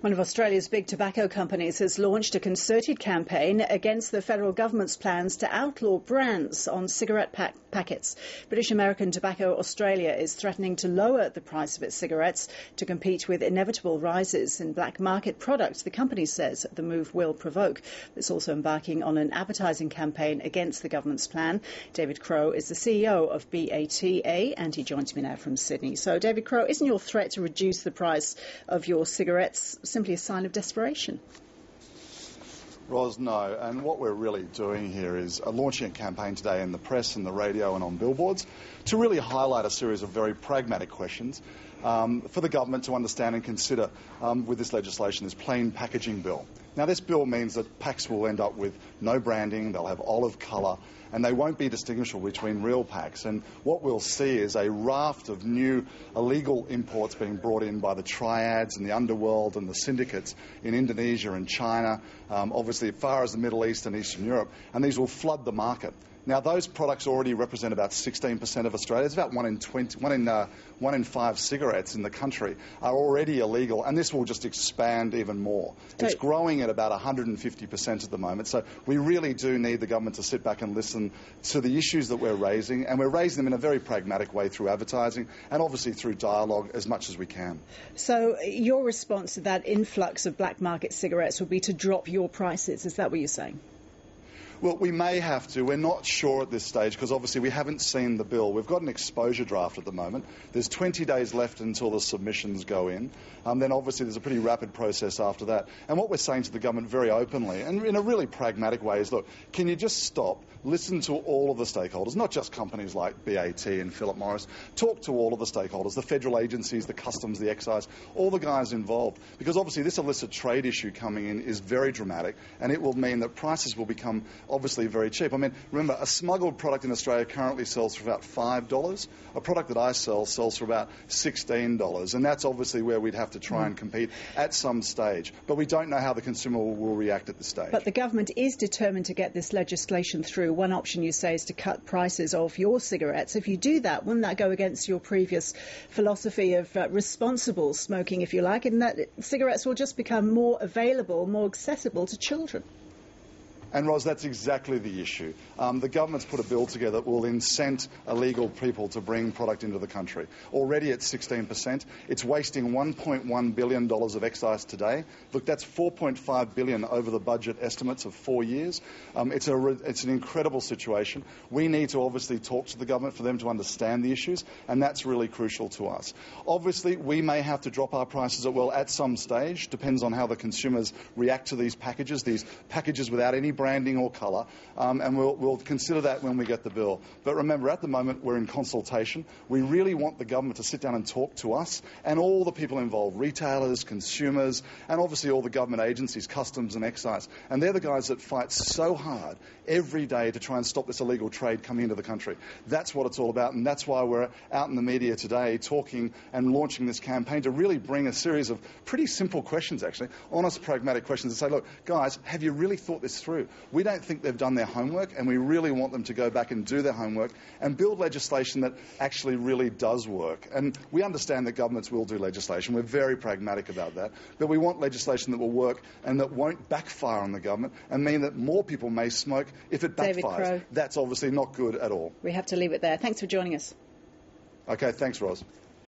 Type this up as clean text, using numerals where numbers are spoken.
One of Australia's big tobacco companies has launched a concerted campaign against the federal government's plans to outlaw brands on cigarette packets. British American Tobacco Australia is threatening to lower the price of its cigarettes to compete with inevitable rises in black market products the company says the move will provoke. It's also embarking on an advertising campaign against the government's plan. David Crowe is the CEO of BATA and he joins me now from Sydney. So, David Crowe, isn't your threat to reduce the price of your cigarettes simply a sign of desperation? Ros, no. And what we're really doing here is launching a campaign today in the press and the radio and on billboards to really highlight a series of very pragmatic questions for the government to understand and consider with this legislation, this plain packaging bill. Now, this bill means that packs will end up with no branding, they'll have olive colour, and they won't be distinguishable between real packs. And what we'll see is a raft of new illegal imports being brought in by the triads and the underworld and the syndicates in Indonesia and China, obviously as far as the Middle East and Eastern Europe, and these will flood the market. Now, those products already represent about 16% of Australia. It's about 1 in 5 cigarettes in the country are already illegal, and this will just expand even more. It's growing at about 150% at the moment, so we really do need the government to sit back and listen to the issues that we're raising, and we're raising them in a very pragmatic way through advertising and obviously through dialogue as much as we can. So your response to that influx of black market cigarettes would be to drop your prices, is that what you're saying? Well, we may have to. We're not sure at this stage because obviously we haven't seen the bill. We've got an exposure draft at the moment. There's 20 days left until the submissions go in. Then obviously there's a pretty rapid process after that. And what we're saying to the government very openly and in a really pragmatic way is, look, can you just stop, listen to all of the stakeholders, not just companies like BAT and Philip Morris, talk to all of the stakeholders, the federal agencies, the customs, the excise, all the guys involved. Because obviously this illicit trade issue coming in is very dramatic and it will mean that prices will become obviously very cheap. I mean, remember, a smuggled product in Australia currently sells for about $5. A product that I sell sells for about $16. And that's obviously where we'd have to try and compete at some stage. But we don't know how the consumer will react at this stage. But the government is determined to get this legislation through. One option, you say, is to cut prices of your cigarettes. If you do that, wouldn't that go against your previous philosophy of responsible smoking, if you like, in that cigarettes will just become more available, more accessible to children? And, Ros, that's exactly the issue. The government's put a bill together that will incent illegal people to bring product into the country. Already at 16%. It's wasting $1.1 billion of excise today. Look, that's $4.5 billion over the budget estimates of 4 years. It's an incredible situation. We need to obviously talk to the government for them to understand the issues, and that's really crucial to us. Obviously, we may have to drop our prices at some stage. Depends on how the consumers react to these packages without any branding or colour, and we'll consider that when we get the bill. But remember, at the moment we're in consultation. We really want the government to sit down and talk to us and all the people involved, retailers, consumers, and obviously all the government agencies, customs and excise. And they're the guys that fight so hard every day to try and stop this illegal trade coming into the country. That's what it's all about, and that's why we're out in the media today talking and launching this campaign to really bring a series of pretty simple questions, actually, honest, pragmatic questions, and say, look, guys, have you really thought this through? We don't think they've done their homework, and we really want them to go back and do their homework and build legislation that actually really does work. And we understand that governments will do legislation. We're very pragmatic about that. But we want legislation that will work and that won't backfire on the government and mean that more people may smoke if it backfires. David Crowe. That's obviously not good at all. We have to leave it there. Thanks for joining us. Okay, thanks, Ros.